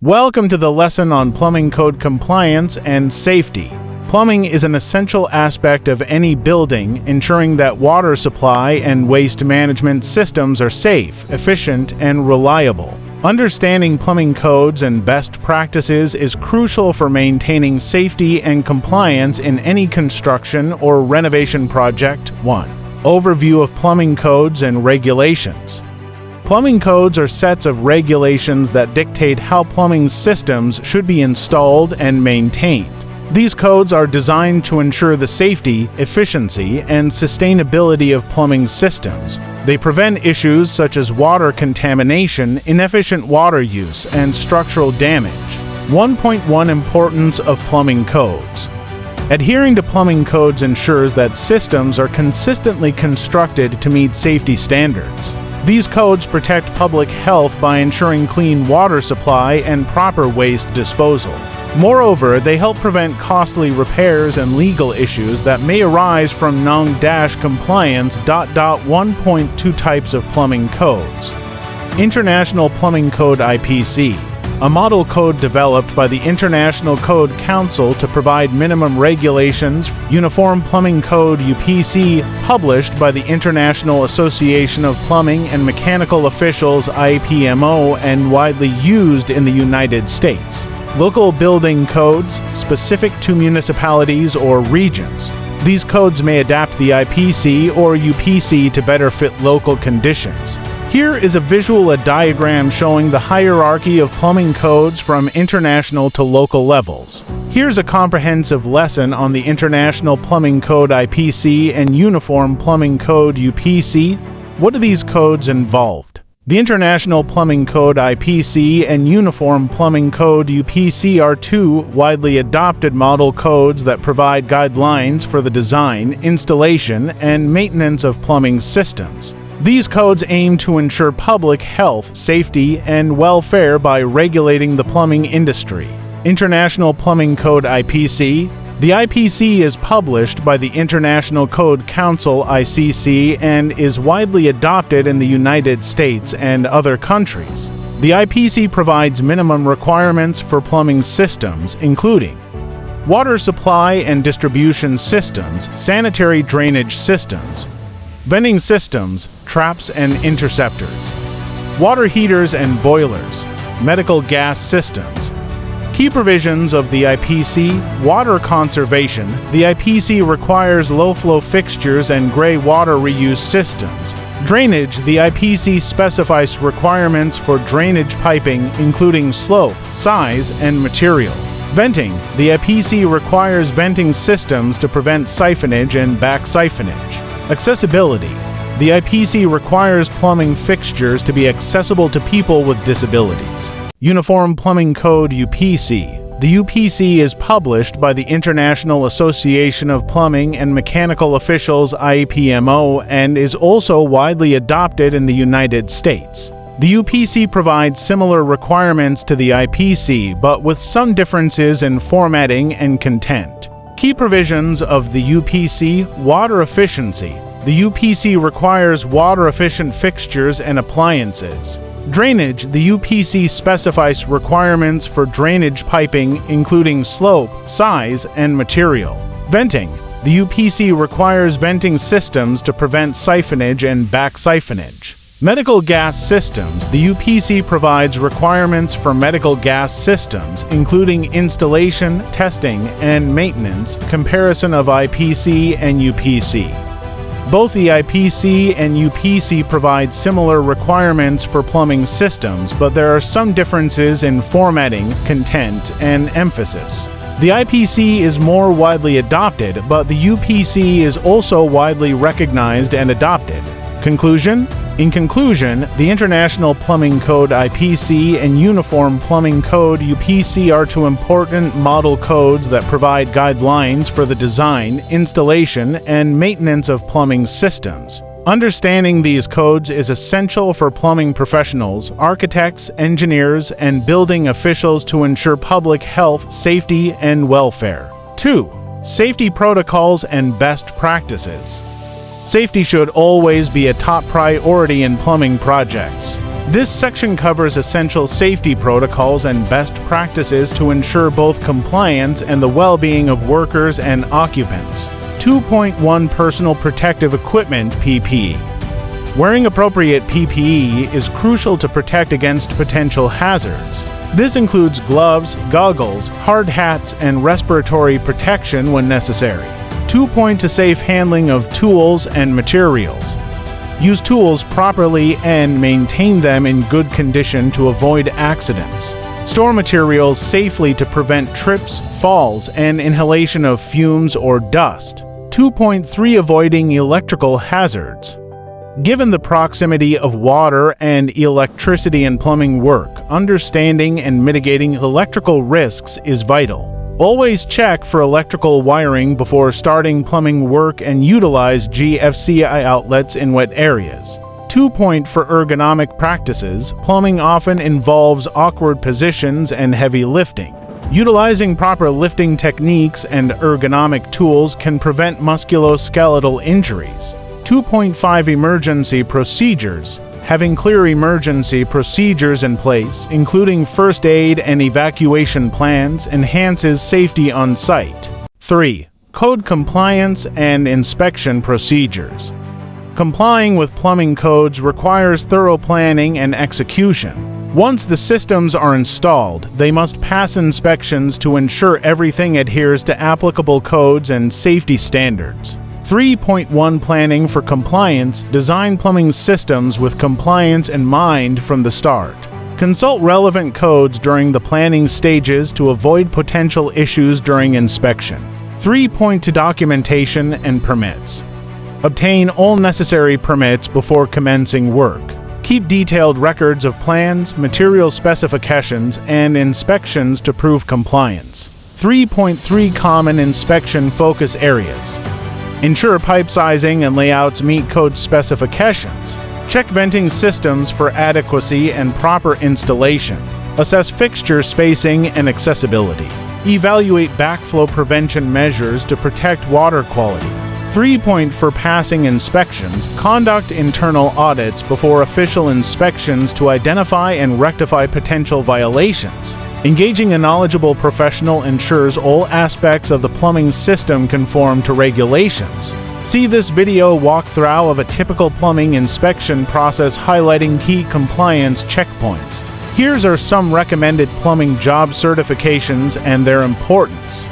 Welcome to the lesson on plumbing code compliance and safety. Plumbing is an essential aspect of any building, ensuring that water supply and waste management systems are safe, efficient, and reliable. Understanding plumbing codes and best practices is crucial for maintaining safety and compliance in any construction or renovation project. 1. Overview of plumbing codes and regulations. Plumbing codes are sets of regulations that dictate how plumbing systems should be installed and maintained. These codes are designed to ensure the safety, efficiency, and sustainability of plumbing systems. They prevent issues such as water contamination, inefficient water use, and structural damage. 1.1 Importance of plumbing codes. Adhering to plumbing codes ensures that systems are consistently constructed to meet safety standards. These codes protect public health by ensuring clean water supply and proper waste disposal. Moreover, they help prevent costly repairs and legal issues that may arise from non-compliance. 1.2 Types of plumbing codes. International Plumbing Code (IPC), a model code developed by the International Code Council to provide minimum regulations. Uniform Plumbing Code (UPC), published by the International Association of Plumbing and Mechanical Officials (IPMO) and widely used in the United States. Local building codes, specific to municipalities or regions. These codes may adapt the IPC or UPC to better fit local conditions. Here is a visual diagram showing the hierarchy of plumbing codes from international to local levels. Here's a comprehensive lesson on the International Plumbing Code (IPC) and Uniform Plumbing Code (UPC). What do these codes involve? The International Plumbing Code (IPC) and Uniform Plumbing Code (UPC) are two widely adopted model codes that provide guidelines for the design, installation, and maintenance of plumbing systems. These codes aim to ensure public health, safety, and welfare by regulating the plumbing industry. International Plumbing Code (IPC). The IPC is published by the International Code Council (ICC) and is widely adopted in the United States and other countries. The IPC provides minimum requirements for plumbing systems, including water supply and distribution systems, sanitary drainage systems, venting systems, traps and interceptors, water heaters and boilers, medical gas systems. Key provisions of the IPC. Water conservation. The IPC requires low-flow fixtures and gray water reuse systems. Drainage. The IPC specifies requirements for drainage piping, including slope, size, and material. Venting. The IPC requires venting systems to prevent siphonage and back siphonage. Accessibility. The IPC requires plumbing fixtures to be accessible to people with disabilities. Uniform Plumbing Code (UPC). The UPC is published by the International Association of Plumbing and Mechanical Officials (IPMO) and is also widely adopted in the United States. The UPC provides similar requirements to the IPC, but with some differences in formatting and content. Key provisions of the UPC. Water efficiency. The UPC requires water-efficient fixtures and appliances. Drainage. The UPC specifies requirements for drainage piping, including slope, size, and material. Venting. The UPC requires venting systems to prevent siphonage and back siphonage. Medical gas systems. The UPC provides requirements for medical gas systems, including installation, testing, and maintenance. Comparison of IPC and UPC. Both the IPC and UPC provide similar requirements for plumbing systems, but there are some differences in formatting, content, and emphasis. The IPC is more widely adopted, but the UPC is also widely recognized and adopted. Conclusion? In conclusion, the International Plumbing Code (IPC) and Uniform Plumbing Code (UPC) are two important model codes that provide guidelines for the design, installation, and maintenance of plumbing systems. Understanding these codes is essential for plumbing professionals, architects, engineers, and building officials to ensure public health, safety, and welfare. 2. Safety protocols and best practices. Safety should always be a top priority in plumbing projects. This section covers essential safety protocols and best practices to ensure both compliance and the well-being of workers and occupants. 2.1 Personal Protective Equipment (PPE). Wearing appropriate PPE is crucial to protect against potential hazards. This includes gloves, goggles, hard hats, and respiratory protection when necessary. 2. To safe handling of tools and materials. Use tools properly and maintain them in good condition to avoid accidents. Store materials safely to prevent trips, falls, and inhalation of fumes or dust. 2.3 Avoiding electrical hazards. Given the proximity of water and electricity in plumbing work, understanding and mitigating electrical risks is vital. Always check for electrical wiring before starting plumbing work and utilize GFCI outlets in wet areas. 2. For ergonomic practices, plumbing often involves awkward positions and heavy lifting. Utilizing proper lifting techniques and ergonomic tools can prevent musculoskeletal injuries. 2.5 Emergency procedures. Having clear emergency procedures in place, including first aid and evacuation plans, enhances safety on site. 3. Code compliance and inspection procedures. Complying with plumbing codes requires thorough planning and execution. Once the systems are installed, they must pass inspections to ensure everything adheres to applicable codes and safety standards. 3.1 Planning for compliance. Design plumbing systems with compliance in mind from the start. Consult relevant codes during the planning stages to avoid potential issues during inspection. 3. Documentation and permits. Obtain all necessary permits before commencing work. Keep detailed records of plans, material specifications, and inspections to prove compliance. 3.3 Common inspection focus areas. Ensure pipe sizing and layouts meet code specifications. Check venting systems for adequacy and proper installation. Assess fixture spacing and accessibility. Evaluate backflow prevention measures to protect water quality. 3. For passing inspections, conduct internal audits before official inspections to identify and rectify potential violations. Engaging a knowledgeable professional ensures all aspects of the plumbing system conform to regulations. See this video walkthrough of a typical plumbing inspection process highlighting key compliance checkpoints. Here are some recommended plumbing job certifications and their importance.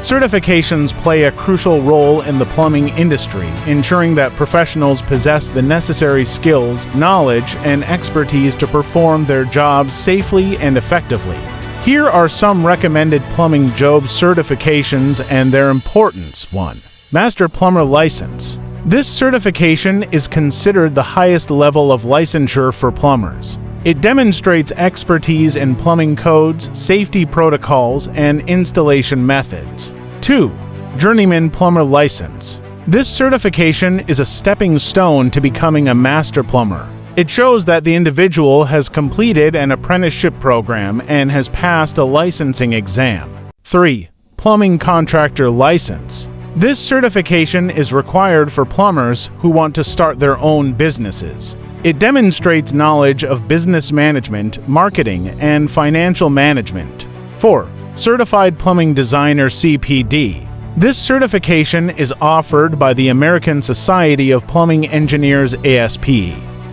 Certifications play a crucial role in the plumbing industry, ensuring that professionals possess the necessary skills, knowledge, and expertise to perform their jobs safely and effectively. Here are some recommended plumbing job certifications and their importance. 1. Master Plumber License. This certification is considered the highest level of licensure for plumbers. It demonstrates expertise in plumbing codes, safety protocols, and installation methods. 2. Journeyman Plumber License. This certification is a stepping stone to becoming a master plumber. It shows that the individual has completed an apprenticeship program and has passed a licensing exam. 3. Plumbing Contractor License. This certification is required for plumbers who want to start their own businesses. It demonstrates knowledge of business management, marketing, and financial management. 4. Certified Plumbing Designer (CPD). This certification is offered by the American Society of Plumbing Engineers (ASP).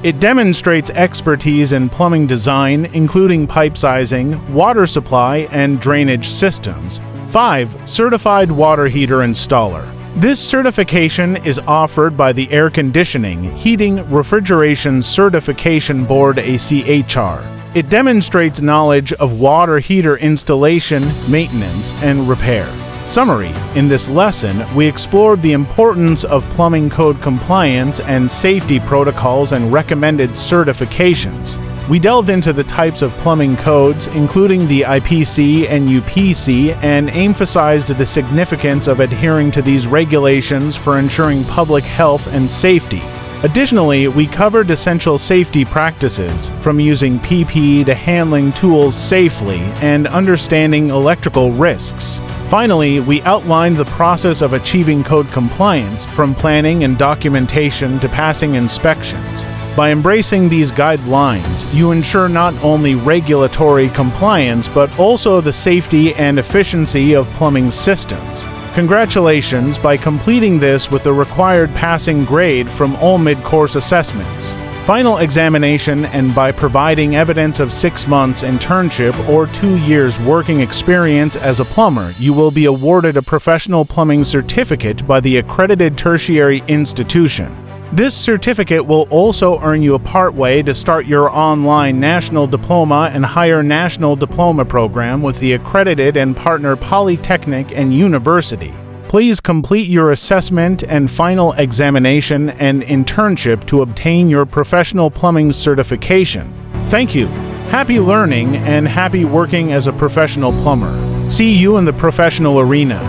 It demonstrates expertise in plumbing design, including pipe sizing, water supply, and drainage systems. 5. Certified Water Heater Installer. This certification is offered by the Air Conditioning, Heating, Refrigeration Certification Board (ACHR). It demonstrates knowledge of water heater installation, maintenance, and repair. Summary: in this lesson, we explored the importance of plumbing code compliance and safety protocols and recommended certifications. We delved into the types of plumbing codes, including the IPC and UPC, and emphasized the significance of adhering to these regulations for ensuring public health and safety. Additionally, we covered essential safety practices, from using PPE to handling tools safely and understanding electrical risks. Finally, we outlined the process of achieving code compliance, from planning and documentation to passing inspections. By embracing these guidelines, you ensure not only regulatory compliance but also the safety and efficiency of plumbing systems. Congratulations by completing this with the required passing grade from all mid-course assessments, final examination, and by providing evidence of 6 months internship or 2 years working experience as a plumber, you will be awarded a professional plumbing certificate by the accredited tertiary institution. This certificate will also earn you a partway to start your online national diploma and higher national diploma program with the accredited and partner polytechnic and university. Please complete your assessment and final examination and internship to obtain your professional plumbing certification. Thank you. Happy learning and happy working as a professional plumber. See you in the professional arena.